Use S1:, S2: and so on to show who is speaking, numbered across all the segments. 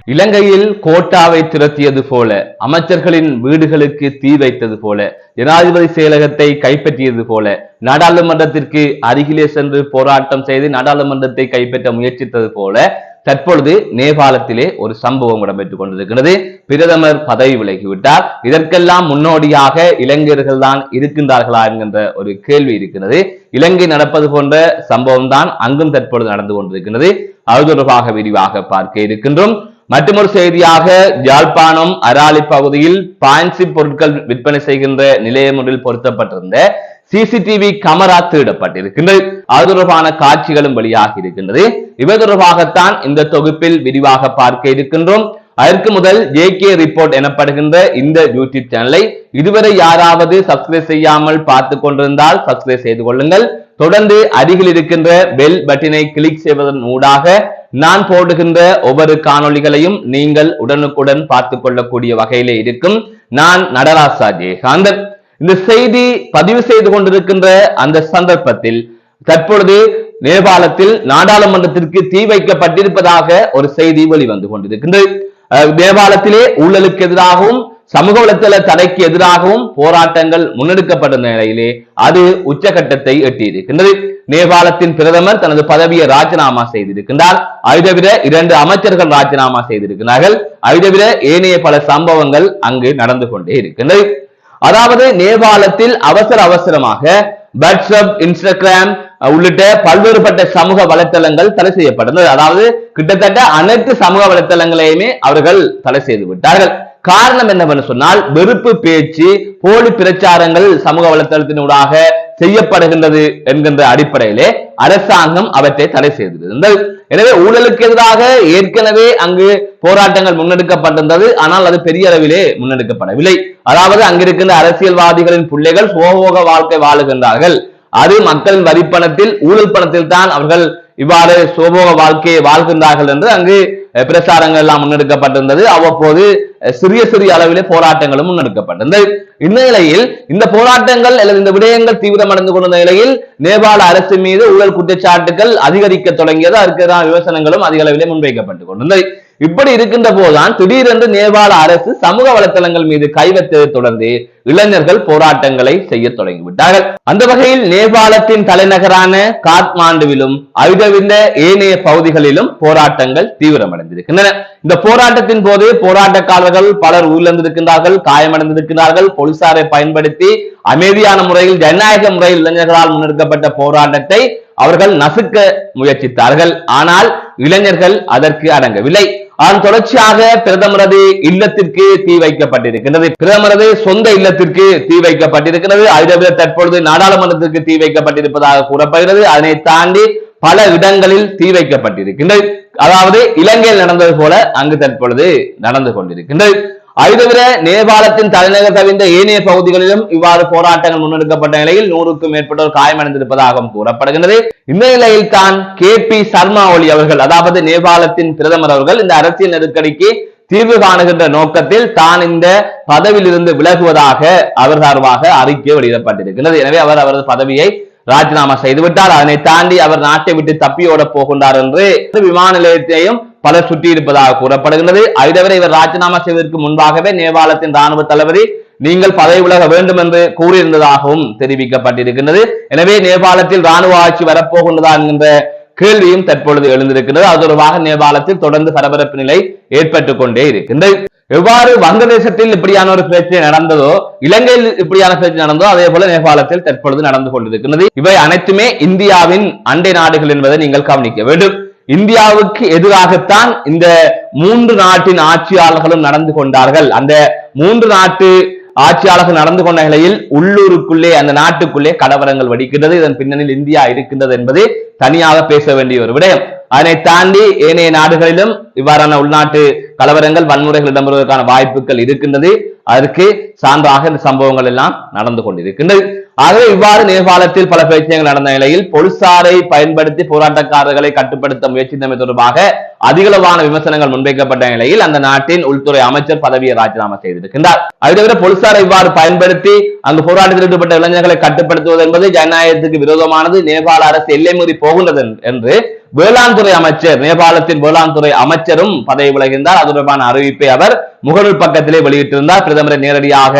S1: இலங்கையில் கோட்டாவை திரட்டியது போல, அமைச்சர்களின் வீடுகளுக்கு தீ வைத்தது போல, ஜனாதிபதி செயலகத்தை கைப்பற்றியது போல, நாடாளுமன்றத்திற்கு அருகிலே சென்று போராட்டம் செய்து நாடாளுமன்றத்தை கைப்பற்ற முயற்சித்தது போல தற்பொழுது நேபாளத்திலே ஒரு சம்பவம் இடம்பெற்றுக் கொண்டிருக்கிறது. பிரதமர் பதவி விலகிவிட்டார். இதற்கெல்லாம் முன்னோடியாக இளைஞர்கள் தான் இருக்கின்றார்களா என்கின்ற ஒரு கேள்வி இருக்கிறது. இலங்கை நடப்பது போன்ற சம்பவம் தான் அங்கும் தற்பொழுது நடந்து கொண்டிருக்கிறது. அது தொடர்பாக விரிவாக பார்க்க இருக்கின்றோம். மற்றொரு செய்தியாக யாழ்ப்பாணம் அராலி பகுதியில் பான்சி பொருட்கள் விற்பனை செய்கின்ற நிலையம் ஒன்றில் பொருத்தப்பட்டிருந்த சிசிடிவி கேமரா திருடப்பட்டிருக்கின்றது. அது தொடர்பான காட்சிகளும் வெளியாகி இருக்கின்றது. இவை தொடர்பாகத்தான் இந்த தொகுப்பில் விரிவாக பார்க்க இருக்கின்றோம். அதற்கு முதல் ஜேகே ரிப்போர்ட் எனப்படுகின்ற இந்த யூடியூப் சேனலை இதுவரை யாராவது சப்ஸ்கிரைப் செய்யாமல் பார்த்து கொண்டிருந்தால் சப்ஸ்கிரைப் செய்து கொள்ளுங்கள். தொடர்ந்து அருகில் இருக்கின்ற பெல் பட்டனை கிளிக் செய்வதன் ஊடாக நான் போடுகின்ற ஒவ்வொரு காணொளிகளையும் நீங்கள் உடனுக்குடன் பார்த்துக் கொள்ளக்கூடிய வகையிலே இருக்கும். நான் நடராசா ஜெயகாந்தன். இந்த செய்தி பதிவு செய்து கொண்டிருக்கின்ற அந்த சந்தர்ப்பத்தில் தற்பொழுது நேபாளத்தில் நாடாளுமன்றத்திற்கு தீ வைக்கப்பட்டிருப்பதாக ஒரு செய்தி வெளிவந்து கொண்டிருக்கின்றது. நேபாளத்திலே ஊழலுக்கு எதிராகவும் சமூக வலைத்தள தடைக்கு எதிராகவும் போராட்டங்கள் முன்னெடுக்கப்பட்ட நிலையிலே அது உச்சகட்டத்தை எட்டியிருக்கின்றது. நேபாளத்தின் பிரதமர் தனது பதவியை ராஜினாமா செய்திருக்கின்றார். அதை தவிர 2 அமைச்சர்கள் ராஜினாமா செய்திருக்கிறார்கள். அதை தவிர ஏனைய பல சம்பவங்கள் அங்கு நடந்து கொண்டே இருக்கின்றது. அதாவது நேபாளத்தில் அவசரமாக வாட்ஸ்அப், இன்ஸ்டாகிராம் உள்ளிட்ட பல்வேறுபட்ட சமூக வலைத்தளங்கள் தடை செய்யப்பட்டது. அதாவது கிட்டத்தட்ட அனைத்து சமூக வலைத்தளங்களையுமே அவர்கள் தடை செய்து விட்டார்கள். காரணம் என்னவென்று சொன்னால் வெறுப்பு பேச்சு, போலி பிரச்சாரங்கள் சமூக வலைத்தளத்தினூடாக செய்யப்படுகின்றது என்கின்ற அடிப்படையிலே அரசாங்கம் அவற்றை தடை செய்திருந்தது. எனவே ஊழலுக்கு எதிராக ஏற்கனவே அங்கு போராட்டங்கள் முன்னெடுக்கப்பட்டிருந்தது. ஆனால் அது பெரிய அளவிலே முன்னெடுக்கப்படவில்லை. அதாவது அங்கிருக்கின்ற அரசியல்வாதிகளின் பிள்ளைகள் சோகோக வாழ்க்கை வாழுகின்றார்கள். அது மக்களின் வரிப்பணத்தில், ஊழல் பணத்தில் தான் அவர்கள் இவ்வாறு சோபோக வாழ்க்கையை வாழ்கின்றார்கள் என்று அங்கு பிரச்சாரங்கள் எல்லாம் முன்னெடுக்கப்பட்டிருந்தது. அவ்வப்போது சிறிய அளவிலே போராட்டங்களும் முன்னெடுக்கப்பட்டிருந்தது. இந்த நிலையில் இந்த போராட்டங்கள் அல்லது இந்த விடயங்கள் தீவிரமடைந்து கொண்ட நிலையில் நேபாள அரசு மீது ஊழல் குற்றச்சாட்டுகள் அதிகரிக்க தொடங்கியது. அதற்கான விமர்சனங்களும் அதிக அளவிலே முன்வைக்கப்பட்டுக் கொண்டிருந்தது. இப்படி இருக்கின்ற போதுதான் திடீரென்று நேபாள அரசு சமூக வலைத்தளங்கள் மீது கை வைத்ததை தொடர்ந்து இளைஞர்கள் போராட்டங்களை செய்ய தொடங்கிவிட்டார்கள். அந்த வகையில் நேபாளத்தின் தலைநகரான காத்மாண்டுவிலும் அவிதவிந்த ஏனைய பகுதிகளிலும் போராட்டங்கள் தீவிரமடைந்திருக்கின்றன. இந்த போராட்டத்தின் போது போராட்டக்காரர்கள் பலர் உயிரிழந்திருக்கின்றார்கள், காயமடைந்திருக்கிறார்கள். போலீசாரை பயன்படுத்தி அமைதியான முறையில், ஜனநாயக முறையில் இளைஞர்களால் முன்னெடுக்கப்பட்ட போராட்டத்தை அவர்கள் நசுக்க முயற்சித்தார்கள். ஆனால் இளைஞர்கள் அதற்கு அடங்கவில்லை. அதன் தொடர்ச்சியாக பிரதமரது இல்லத்திற்கு தீ வைக்கப்பட்டிருக்கின்றது. பிரதமரது சொந்த இல்லத்திற்கு தீ வைக்கப்பட்டிருக்கிறது. அதை தற்பொழுது நாடாளுமன்றத்திற்கு தீ வைக்கப்பட்டிருப்பதாக கூறப்படுகிறது. அதனை தாண்டி பல இடங்களில் தீ வைக்கப்பட்டிருக்கின்றது. அதாவது இலங்கையில் நடந்தது போல அங்கு தற்பொழுது நடந்து கொண்டிருக்கின்றது. அதை தவிர நேபாளத்தின் தலைநகர் தவிர்த்த ஏனைய பகுதிகளிலும் இவ்வாறு போராட்டங்கள் முன்னெடுக்கப்பட்ட நிலையில் 100க்கும் மேற்பட்டோர் காயமடைந்திருப்பதாகவும் கூறப்படுகின்றது. இந்த நிலையில் தான் KP சர்மா ஒலி அவர்கள், அதாவது நேபாளத்தின் பிரதமர் அவர்கள், இந்த அரசியல் நெருக்கடிக்கு தீர்வு காணுகின்ற நோக்கத்தில் தான் இந்த பதவியில் இருந்து விலகுவதாக அவர் சார்பாக அறிக்கை வெளியிடப்பட்டிருக்கிறது. எனவே அவர் அவரது பதவியை ராஜினாமா செய்துவிட்டார். அதனை தாண்டி அவர் நாட்டை விட்டு தப்பியோட போகின்றார் என்று விமான நிலையத்தையும் பலர் சுற்றி இருப்பதாக கூறப்படுகின்றது. அதை தவிர இவர் ராஜினாமா செய்வதற்கு முன்பாகவே நேபாளத்தின் ராணுவ தளபதி நீங்கள் பதவி விலக வேண்டும் என்று கூறியிருந்ததாகவும் தெரிவிக்கப்பட்டிருக்கின்றது. எனவே நேபாளத்தில் ராணுவ ஆட்சி வரப்போகின்றதா என்கின்ற கேள்வியும் தற்பொழுது எழுந்திருக்கின்றது. அது தொடர்பாக நேபாளத்தில் தொடர்ந்து பரபரப்பு நிலை ஏற்பட்டுக் கொண்டே இருக்கின்றது. எவ்வாறு வங்கதேசத்தில் இப்படியான ஒரு பிரச்சனை நடந்ததோ, இலங்கையில் இப்படியான பிரச்சனை நடந்ததோ, அதே போல நேபாளத்தில் தற்பொழுது நடந்து கொண்டிருக்கின்றது. இவை அனைத்துமே இந்தியாவின் அண்டை நாடுகள் என்பதை நீங்கள் கவனிக்க வேண்டும். இந்தியாவுக்கு எதிராகத்தான் இந்த 3 நாட்டின் ஆட்சியாளர்களும் நடந்து கொண்டார்கள். அந்த 3 நாட்டு ஆட்சியாளர்கள் நடந்து கொண்ட நிலையில் உள்ளூருக்குள்ளே, அந்த நாட்டுக்குள்ளே கலவரங்கள் வெடிக்கின்றது. இதன் பின்னணியில் இந்தியா இருக்கின்றது என்பது தனியாக பேச வேண்டிய ஒரு விடயம். அதனை தாண்டி ஏனைய நாடுகளிலும் இவ்வாறான உள்நாட்டு கலவரங்கள், வன்முறைகள் இடம்பெறுவதற்கான வாய்ப்புகள் இருக்கின்றது. அதற்கு சான்றாக இந்த சம்பவங்கள் எல்லாம் நடந்து கொண்டிருக்கின்றது. ஆகவே இவ்வாறு நேபாளத்தில் பல பிரச்சனைகள் நடந்த நிலையில் போலீசாரை பயன்படுத்தி போராட்டக்காரர்களை கட்டுப்படுத்த முயற்சித்தமை தொடர்பாக அதிகளவான விமர்சனங்கள் முன்வைக்கப்பட்ட நிலையில் அந்த நாட்டின் உள்துறை அமைச்சர் பதவியை ராஜினாமா செய்திருக்கின்றார். அதை தவிர போலீசாரை இவ்வாறு பயன்படுத்தி அங்கு போராட்டத்தில் ஈடுபட்ட இளைஞர்களை கட்டுப்படுத்துவது என்பது ஜனநாயகத்துக்கு விரோதமானது, நேபாள அரசு எல்லை மீறி போகின்றது என்று வேளாண் துறை அமைச்சர், நேபாளத்தின் வேளாண் துறை அமைச்சரும் பதவி விலகின்றார். அது அது தொடர்பான அறிவிப்பை அவர் முகநூல் பக்கத்திலே வெளியிட்டிருந்தார். பிரதமரை நேரடியாக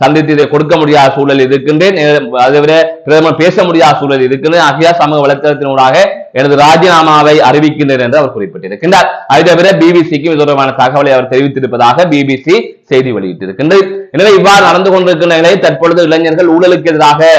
S1: சந்தித்து இதை கொடுக்க முடியாத சூழல் இருக்கின்றேன், அதுவிட பிரதமர் பேச முடியாத சூழல் இருக்கின்றது, ஆகையால் சமூக வலைத்தளத்தினூடாக எனது ராஜினாமாவை அறிவிக்கின்றேன் என்று அவர் குறிப்பிட்டிருக்கின்றார். அது தவிர பிபிசிக்கும் இது தொடர்பான தகவலை அவர் தெரிவித்திருப்பதாக பிபிசி செய்தி வெளியிட்டிருக்கின்றது. எனவே இவ்வாறு நடந்து கொண்டிருக்கின்ற நிலையில் தற்பொழுது இளைஞர்கள் ஊழலுக்கு எதிராக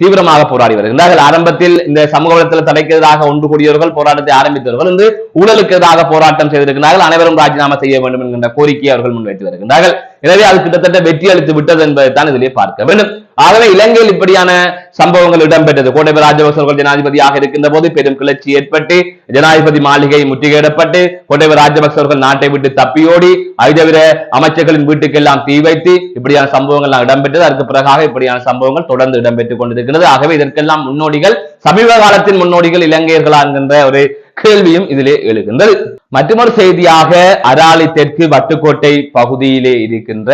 S1: தீவிரமாக போராடி வருகின்றார்கள். ஆரம்பத்தில் இந்த சமூக வலைத்தள தடைக்கு எதிராக ஒன்று கூடியவர்கள் போராட்டத்தை ஆரம்பித்தவர்கள் இன்று ஊழலுக்கு எதிராக போராட்டம் செய்திருக்கிறார்கள். அனைவரும் ராஜினாமா செய்ய வேண்டும் என்கின்ற கோரிக்கையை அவர்கள் முன்வைத்து வருகின்றார்கள். எனவே அது கிட்டத்தட்ட வெற்றி அளித்து விட்டது என்பதை தான் இதிலே பார்க்க வேண்டும். ஆகவே இலங்கையில் இப்படியான சம்பவங்கள் இடம்பெற்றது. கோட்டபய ராஜபக்சர்கள் ஜனாதிபதியாக இருக்கின்ற போது பெரும் கிளர்ச்சி ஏற்பட்டு ஜனாதிபதி மாளிகை முற்றுகையிடப்பட்டு கோட்டபய ராஜபக்சர்கள் நாட்டை விட்டு தப்பியோடி அது தவிர அமைச்சர்களின் வீட்டுக்கெல்லாம் தீ வைத்து இப்படியான சம்பவங்கள் இடம்பெற்றது. அதற்கு பிறகாக இப்படியான சம்பவங்கள் தொடர்ந்து இடம்பெற்றுக் கொண்டிருக்கிறது. ஆகவே இதற்கெல்லாம் முன்னோடிகள் சமீப காலத்தின் முன்னோடிகள் இலங்கையர்களா என்கின்ற ஒரு கேள்வியும் இதிலே எழுகின்றது. மற்றொரு செய்தியாக அராலி தெற்கு வட்டுக்கோட்டை பகுதியிலே இருக்கின்ற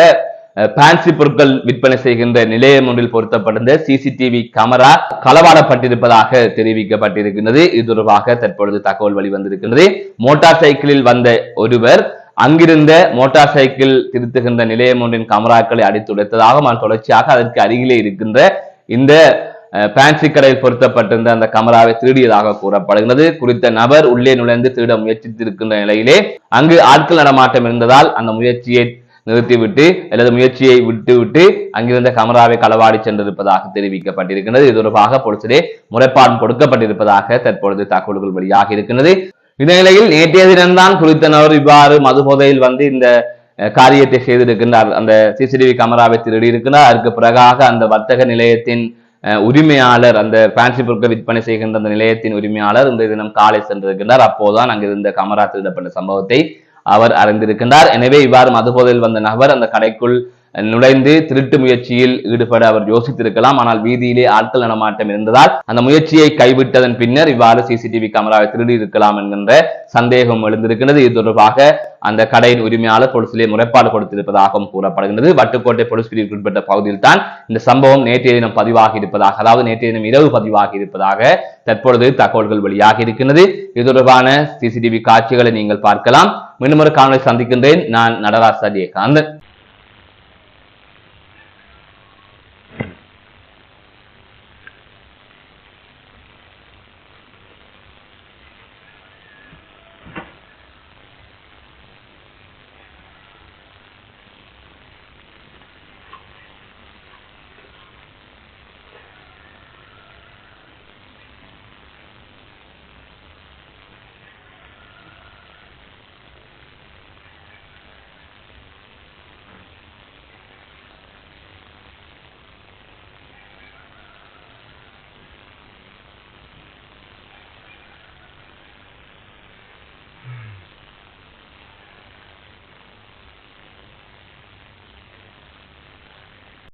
S1: பான்சி பொருட்கள் விற்பனை செய்கின்ற நிலையம் ஒன்றில் பொருத்தப்பட்டிருந்த சிசிடிவி கேமரா களவாடப்பட்டிருப்பதாக தெரிவிக்கப்பட்டிருக்கின்றது. இது தொடர்பாக தற்பொழுது தகவல் வெளிவந்திருக்கின்றது. மோட்டார் சைக்கிளில் வந்த ஒருவர் அங்கிருந்த மோட்டார் சைக்கிள் திருத்துகின்ற நிலையம் ஒன்றின் கேமராக்களை அடித்துடைத்ததாக தொடர்ச்சியாக அதற்கு அருகிலே இருக்கின்ற இந்த பான்சி கடையில் பொருத்தப்பட்டிருந்த அந்த கேமராவை திருடியதாக கூறப்படுகிறது. குறித்த நபர் உள்ளே நுழைந்து திருட முயற்சித்திருக்கின்ற நிலையிலே அங்கு ஆட்கள் நடமாட்டம் இருந்ததால் அந்த முயற்சியை நிறுத்திவிட்டு அல்லது முயற்சியை விட்டுவிட்டு அங்கிருந்த கேமராவை களவாடி சென்றிருப்பதாக தெரிவிக்கப்பட்டிருக்கிறது. இது தொடர்பாக போலீசிலே முறைப்பாடு கொடுக்கப்பட்டிருப்பதாக தற்பொழுது தகவல்கள் வெளியாக இருக்கின்றது. இந்த நிலையில் நேற்றைய தினம்தான் குறித்த நபர் இவ்வாறு மதுபோதையில் வந்து இந்த காரியத்தை செய்திருக்கின்றார். அந்த சிசிடிவி கேமராவை திருடி இருக்கின்றார். அதற்கு பிறகாக அந்த வர்த்தக நிலையத்தின் உரிமையாளர், அந்த பான்சி பொருட்கள் விற்பனை செய்கின்ற அந்த நிலையத்தின் உரிமையாளர் இந்த தினம் காலை சென்றிருக்கின்றார். அப்போதுதான் அங்கிருந்த கேமரா திருடப்பட்ட சம்பவத்தை அவர் அறிந்திருக்கின்றார். எனவே இவ்வாறு மதுபோதையில் வந்த நபர் அந்த கடைக்குள் நுழைந்து திருட்டு முயற்சியில் ஈடுபட அவர் யோசித்திருக்கலாம். ஆனால் வீதியிலே ஆட்கள் நடமாட்டம் இருந்ததால் அந்த முயற்சியை கைவிட்டதன் பின்னர் இவ்வாறு சிசிடிவி கேமராவை திருடி இருக்கலாம் என்கின்ற சந்தேகம் எழுந்திருக்கிறது. இது தொடர்பாக அந்த கடையின் உரிமையாளர் போலீசிலே முறைப்பாடு கொடுத்திருப்பதாகவும் கூறப்படுகின்றது. வட்டுக்கோட்டை போலீஸ் பிரிவுக்கு உட்பட்ட பகுதியில் தான் இந்த சம்பவம் நேற்றைய தினம் பதிவாகி இருப்பதாக, அதாவது நேற்றைய தினம் இரவு பதிவாகி இருப்பதாக தற்பொழுது தகவல்கள் வெளியாகி இருக்கின்றது. இது தொடர்பான சிசிடிவி காட்சிகளை நீங்கள் பார்க்கலாம். மீண்டும் ஒரு காணொலி சந்திக்கின்றேன். நான் நடராஜ் ஜெயகாந்தன்.